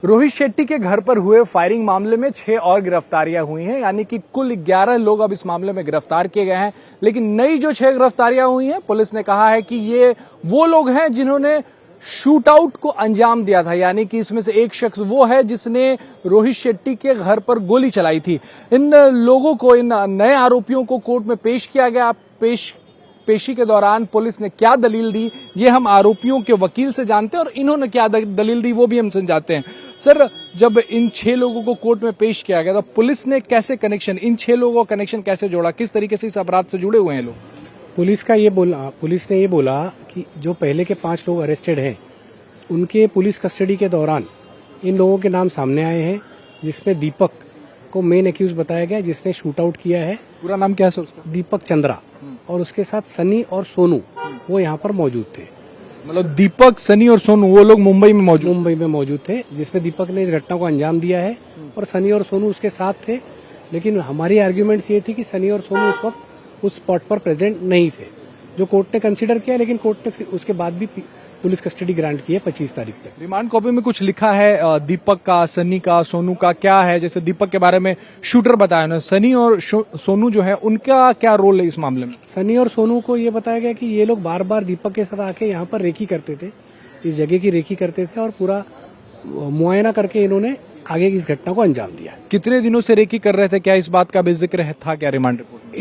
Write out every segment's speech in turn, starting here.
रोहित शेट्टी के घर पर हुए फायरिंग मामले में 6 और गिरफ्तारियां हुई हैं, यानी कि कुल 11 लोग अब इस मामले में गिरफ्तार किए गए हैं। लेकिन नई जो 6 गिरफ्तारियां हुई हैं, पुलिस ने कहा है कि ये वो लोग हैं जिन्होंने शूटआउट को अंजाम दिया था, यानी कि इसमें से एक शख्स वो है जिसने रोहित शेट्टी के घर पर गोली चलाई थी। इन लोगों को, इन नए आरोपियों को कोर्ट में पेश किया गया। पेशी के दौरान पुलिस ने क्या दलील दी, ये हम आरोपियों के वकील से जानते हैं और इन्होंने क्या दलील दी वो भी हम समझाते हैं। सर, जब इन 6 लोगों को कोर्ट में पेश किया गया तो पुलिस ने कैसे इन 6 लोगों का कनेक्शन कैसे जोड़ा, किस तरीके से इस अपराध से जुड़े हुए हैं लोग? पुलिस ने ये बोला कि जो पहले के 5 लोग अरेस्टेड हैं, उनके पुलिस कस्टडी के दौरान इन लोगों के नाम सामने आए हैं, जिसमें दीपक को मेन एक्यूज बताया गया, जिसने शूट आउट किया है। पूरा नाम क्या है सर उसका? दीपक चंद्रा। और उसके साथ सनी और सोनू वो यहाँ पर मौजूद थे। मतलब दीपक, सनी और सोनू वो लोग मुंबई में मौजूद थे, जिसमें दीपक ने इस घटना को अंजाम दिया है और सनी और सोनू उसके साथ थे। लेकिन हमारी आर्ग्यूमेंट्स ये थी कि सनी और सोनू उस वक्त उस स्पॉट पर प्रेजेंट नहीं थे, जो कोर्ट ने कंसीडर किया। लेकिन कोर्ट ने फिर उसके बाद भी पुलिस कस्टडी ग्रांट की है 25 तारीख तक। रिमांड कॉपी में कुछ लिखा है दीपक का, सनी का, सोनू का क्या है? जैसे दीपक के बारे में शूटर बताया उन्होंने, सनी और सोनू जो है उनका क्या रोल है इस मामले में? सनी और सोनू को ये बताया गया कि ये लोग बार बार दीपक के साथ आके यहाँ पर रेकी करते थे, इस जगह की रेकी करते थे और पूरा मुआयना करके इन्होंने आगे इस घटना को अंजाम दिया। कितने दिनों से रेकी कर रहे थे? क्या इस बात का भी जिक्र था क्या रिमांड रिपोर्ट में?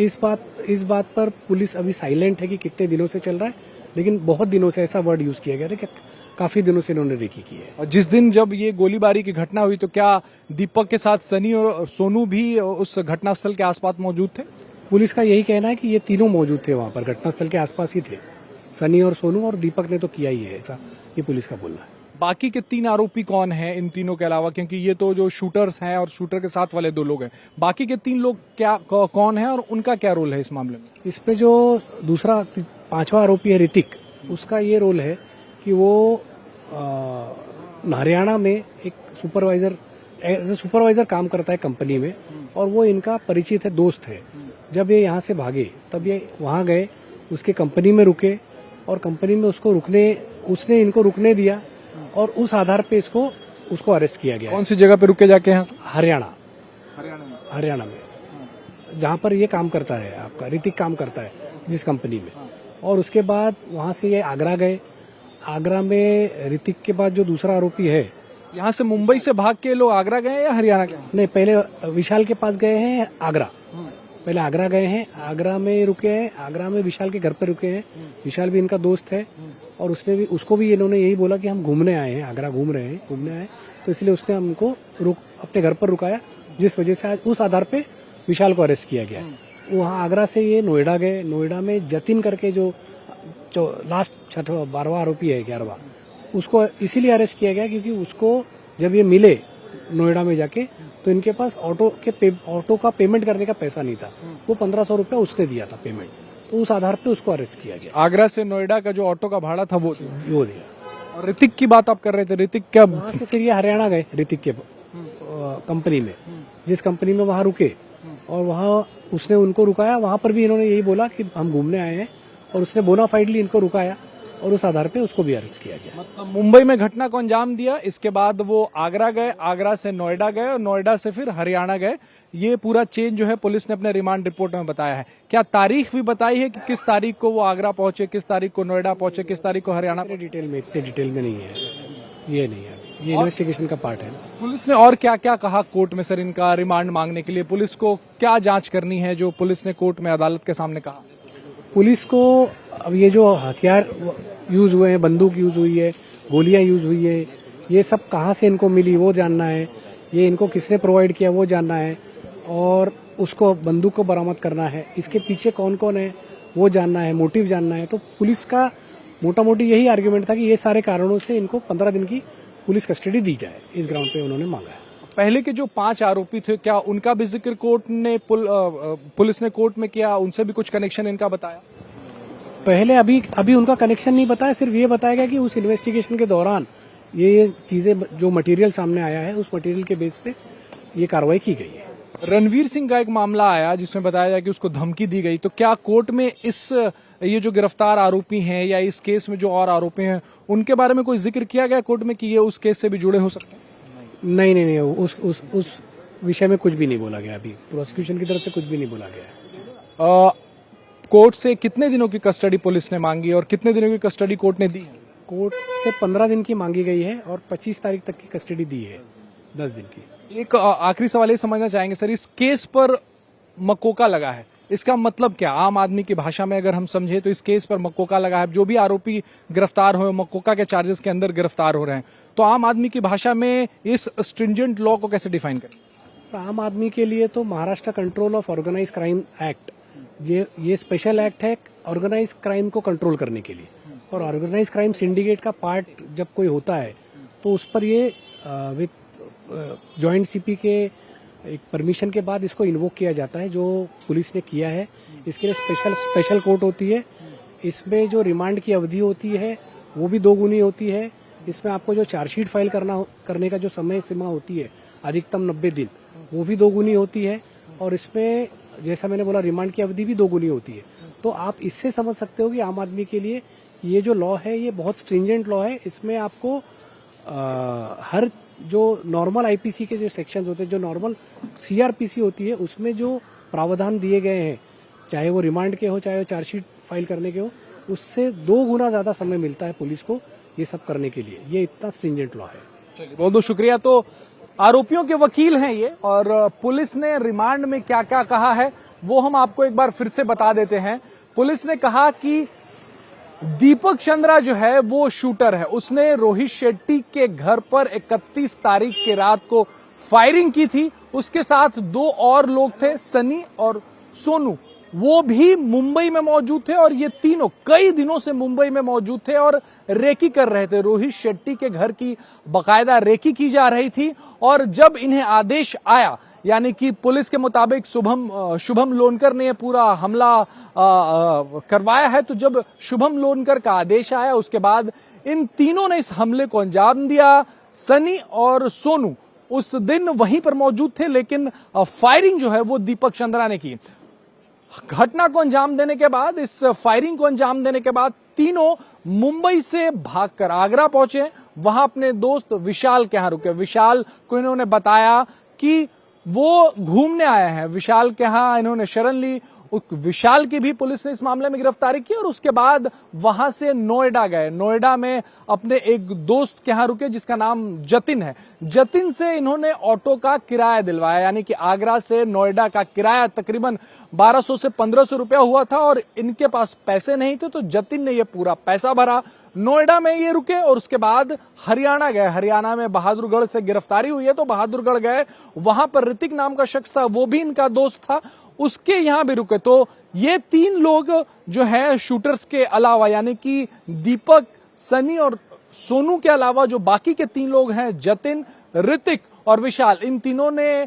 इस बात पर पुलिस अभी साइलेंट है कि कितने दिनों से चल रहा है, लेकिन बहुत दिनों से ऐसा वर्ड यूज किया गया था कि काफी दिनों से इन्होंने रेकी की है। और जिस दिन जब ये गोलीबारी की घटना हुई तो क्या दीपक के साथ सनी और सोनू भी उस घटनास्थल के आसपास मौजूद थे? पुलिस का यही कहना है कि ये तीनों मौजूद थे, वहां पर घटनास्थल के आसपास ही थे, सनी और सोनू, और दीपक ने तो किया ही है ऐसा, ये पुलिस का बोलना है। बाकी के 3 आरोपी कौन हैं इन तीनों के अलावा? क्योंकि ये तो जो शूटर्स हैं और शूटर के साथ वाले 2 लोग हैं, बाकी के 3 लोग कौन हैं और उनका क्या रोल है इस मामले में? इस पे जो दूसरा 5वां आरोपी है ऋतिक, उसका ये रोल है कि वो हरियाणा में एक सुपरवाइजर काम करता है कंपनी में, और वो इनका परिचित है, दोस्त है। जब ये यहाँ से भागे तब ये वहाँ गए, उसके कंपनी में रुके और कंपनी में उसने इनको रुकने दिया और उस आधार पे उसको अरेस्ट किया गया। कौन सी जगह पे रुके जाके? यहाँ हरियाणा में जहाँ पर ये काम करता है, आपका ऋतिक काम करता है जिस कंपनी में। और उसके बाद वहाँ से ये आगरा गए। आगरा में ऋतिक के बाद जो दूसरा आरोपी है, यहाँ से मुंबई से भाग के लोग आगरा गए या हरियाणा गए? नहीं, पहले विशाल के पास गए हैं आगरा, पहले आगरा गए हैं, आगरा में रुके हैं, आगरा में विशाल के घर पे रुके हैं। विशाल भी इनका दोस्त है और उसको भी इन्होंने यही बोला कि हम घूमने आए हैं, आगरा घूमने आए, तो इसलिए उसने हमको अपने घर पर रुकाया, जिस वजह से आज उस आधार पे विशाल को अरेस्ट किया गया। वहाँ आगरा से ये नोएडा गए। नोएडा में जतिन करके जो लास्ट 12वां आरोपी है, 11वां, उसको इसीलिए अरेस्ट किया गया क्योंकि उसको जब ये मिले नोएडा में जाके तो इनके पास ऑटो का पेमेंट करने का पैसा नहीं था। वो 1500 रुपया उसने दिया था पेमेंट, तो उस आधार पे उसको अरेस्ट किया गया। आगरा से नोएडा का जो ऑटो का भाड़ा था वो दिया। और ऋतिक की बात आप कर रहे थे, ऋतिक क्या? वहाँ से फिर ये हरियाणा गए ऋतिक के कंपनी में, जिस कंपनी में वहाँ रुके, और वहाँ उसने उनको रुकाया। वहाँ पर भी इन्होंने यही बोला कि हम घूमने आए हैं, और उसने बोनाफाइडली इनको रुकाया और उस आधार पे उसको भी अरेस्ट किया गया। मतलब मुंबई में घटना को अंजाम दिया, इसके बाद वो आगरा गए, आगरा से नोएडा गए और नोएडा से फिर हरियाणा गए। ये पूरा चेन जो है पुलिस ने अपने रिमांड रिपोर्ट में बताया है। क्या तारीख भी बताई है कि किस तारीख को वो आगरा पहुंचे, किस तारीख को नोएडा पहुंचे, किस तारीख को हरियाणा? इतने डिटेल में नहीं है, ये नहीं है, ये इन्वेस्टिगेशन का पार्ट है। पुलिस ने और क्या क्या कहा कोर्ट में सर इनका रिमांड मांगने के लिए? पुलिस को क्या जांच करनी है जो पुलिस ने कोर्ट में अदालत के सामने कहा? पुलिस को अब ये जो हथियार यूज हुए हैं, बंदूक यूज हुई है, गोलियां यूज हुई है, ये सब कहाँ से इनको मिली वो जानना है, ये इनको किसने प्रोवाइड किया वो जानना है, और उसको बंदूक को बरामद करना है, इसके पीछे कौन कौन है वो जानना है, मोटिव जानना है। तो पुलिस का मोटा मोटी यही आर्ग्यूमेंट था कि ये सारे कारणों से इनको 15 दिन की पुलिस कस्टडी दी जाए, इस ग्राउंड पे उन्होंने मांगा है। पहले के जो 5 आरोपी थे, क्या उनका भी जिक्र कोर्ट ने पुलिस ने कोर्ट में किया? उनसे भी कुछ कनेक्शन इनका बताया? पहले अभी उनका कनेक्शन नहीं बताया, सिर्फ ये बताया गया कि उस इन्वेस्टिगेशन के दौरान ये चीजें, जो मटेरियल सामने आया है, उस मटेरियल के बेस पे ये कार्रवाई की गई है। रणवीर सिंह का एक मामला आया जिसमें बताया जाए कि उसको धमकी दी गई, तो क्या कोर्ट में ये जो गिरफ्तार आरोपी हैं या इस केस में जो और आरोपी हैं उनके बारे में कोई जिक्र किया गया कोर्ट में कि ये उस केस से भी जुड़े हो सकते हैं? नहीं, उस विषय में कुछ भी नहीं बोला गया। अभी प्रोसिक्यूशन की तरफ से कुछ भी नहीं बोला गया। कोर्ट से कितने दिनों की कस्टडी पुलिस ने मांगी और कितने दिनों की कस्टडी कोर्ट ने दी? कोर्ट से 15 दिन की मांगी गई है और 25 तारीख तक की कस्टडी दी है, 10 दिन की। एक आखिरी सवाल ये समझना चाहेंगे सर, इस केस पर मकोका लगा है, इसका मतलब क्या? आम आदमी की भाषा में अगर हम समझे तो इस केस पर मकोका लगा है। जो भी आरोपी गिरफ्तार हुए मकोका के चार्जेस के अंदर गिरफ्तार हो रहे हैं, तो आम आदमी की भाषा में इस स्ट्रिंजेंट लॉ को कैसे डिफाइन करें? तो आम आदमी के लिए तो Maharashtra control of organise crime act, ये स्पेशल एक्ट है ऑर्गेनाइज क्राइम को कंट्रोल करने के लिए। और ऑर्गेनाइज क्राइम सिंडिकेट का पार्ट जब कोई होता है तो उस पर ये विद जॉइंट सीपी के एक परमिशन के बाद इसको इन्वोक किया जाता है, जो पुलिस ने किया है। इसके लिए स्पेशल कोर्ट होती है। इसमें जो रिमांड की अवधि होती है वो भी 2 गुनी होती है। इसमें आपको जो चार्जशीट फाइल करने का जो समय सीमा होती है अधिकतम 90 दिन, वो भी 2 गुनी होती है। और इसमें जैसा मैंने बोला रिमांड की अवधि भी 2 गुनी होती है। तो आप इससे समझ सकते हो कि आम आदमी के लिए ये जो लॉ है ये बहुत स्ट्रिंजेंट लॉ है। इसमें आपको हर जो नॉर्मल आईपीसी के जो सेक्शन होते हैं, जो नॉर्मल सीआरपीसी होती है, उसमें जो प्रावधान दिए गए हैं, चाहे वो रिमांड के हो चाहे वो चार्जशीट फाइल करने के हो, उससे 2 गुना ज्यादा समय मिलता है पुलिस को ये सब करने के लिए। ये इतना स्ट्रिंजेंट लॉ है। चलिए, बहुत बहुत शुक्रिया। तो आरोपियों के वकील हैं ये, और पुलिस ने रिमांड में क्या क्या कहा है वो हम आपको एक बार फिर से बता देते हैं। पुलिस ने कहा कि दीपक चंद्रा जो है वो शूटर है, उसने रोहित शेट्टी के घर पर 31 तारीख की रात को फायरिंग की थी। उसके साथ 2 और लोग थे, सनी और सोनू, वो भी मुंबई में मौजूद थे और ये तीनों कई दिनों से मुंबई में मौजूद थे और रेकी कर रहे थे। रोहित शेट्टी के घर की बकायदा रेकी की जा रही थी और जब इन्हें आदेश आया, यानी कि पुलिस के मुताबिक शुभम लोनकर ने पूरा हमला करवाया है, तो जब शुभम लोनकर का आदेश आया उसके बाद इन तीनों ने इस हमले को अंजाम दिया। सनी और सोनू उस दिन वहीं पर मौजूद थे, लेकिन फायरिंग जो है वो दीपक चंद्रा ने की। घटना को अंजाम देने के बाद, इस फायरिंग को अंजाम देने के बाद तीनों मुंबई से भागकर आगरा पहुंचे। वहां अपने दोस्त विशाल के यहां रुके। विशाल को इन्होंने बताया कि वो घूमने आए हैं। विशाल के यहां इन्होंने शरण ली। विशाल की भी पुलिस ने इस मामले में गिरफ्तारी की और उसके बाद वहां से नोएडा गए। नोएडा में अपने एक दोस्त के यहां रुके जिसका नाम जतिन है। जतिन से इन्होंने ऑटो का किराया दिलवाया, यानी कि आगरा से नोएडा का किराया तकरीबन 1200 से 1500 रुपया हुआ था और इनके पास पैसे नहीं थे, तो जतिन ने ये पूरा पैसा भरा। नोएडा में ये रुके और उसके बाद हरियाणा गए। हरियाणा में बहादुरगढ़ से गिरफ्तारी हुई है तो बहादुरगढ़ गए। वहां पर ऋतिक नाम का शख्स था, वो भी इनका दोस्त था, उसके यहां भी रुके। तो ये 3 लोग जो है शूटर्स के अलावा, यानी कि दीपक, सनी और सोनू के अलावा जो बाकी के 3 लोग हैं, जतिन, ऋतिक और विशाल, इन तीनों ने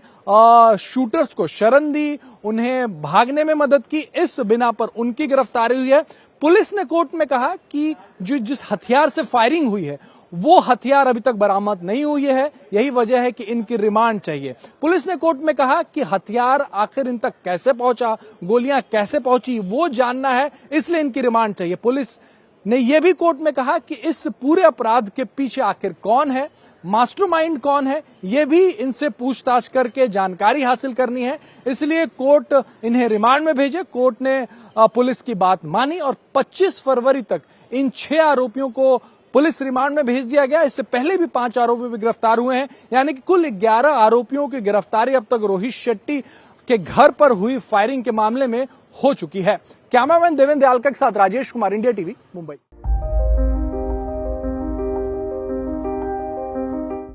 शूटर्स को शरण दी, उन्हें भागने में मदद की। इस बिना पर उनकी गिरफ्तारी हुई है। पुलिस ने कोर्ट में कहा कि जिस हथियार से फायरिंग हुई है वो हथियार अभी तक बरामद नहीं हुई है, यही वजह है कि इनकी रिमांड चाहिए। पुलिस ने कोर्ट में कहा कि हथियार आखिर इन तक कैसे पहुंचा, गोलियां कैसे पहुंची, वो जानना है, इसलिए इनकी रिमांड चाहिए। पुलिस ने यह भी कोर्ट में कहा कि इस पूरे अपराध के पीछे आखिर कौन है, मास्टरमाइंड कौन है, यह भी इनसे पूछताछ करके जानकारी हासिल करनी है। इसलिए कोर्ट इन्हें रिमांड में भेजे। कोर्ट ने पुलिस की बात मानी और 25 फरवरी तक इन 6 आरोपियों को पुलिस रिमांड में भेज दिया गया। इससे पहले भी 5 आरोपी भी गिरफ्तार हुए हैं, यानी कि कुल 11 आरोपियों की गिरफ्तारी अब तक रोहित शेट्टी के घर पर हुई फायरिंग के मामले में हो चुकी है। कैमरामैन देवेंद्र दयाल के साथ राजेश कुमार, इंडिया टीवी, मुंबई।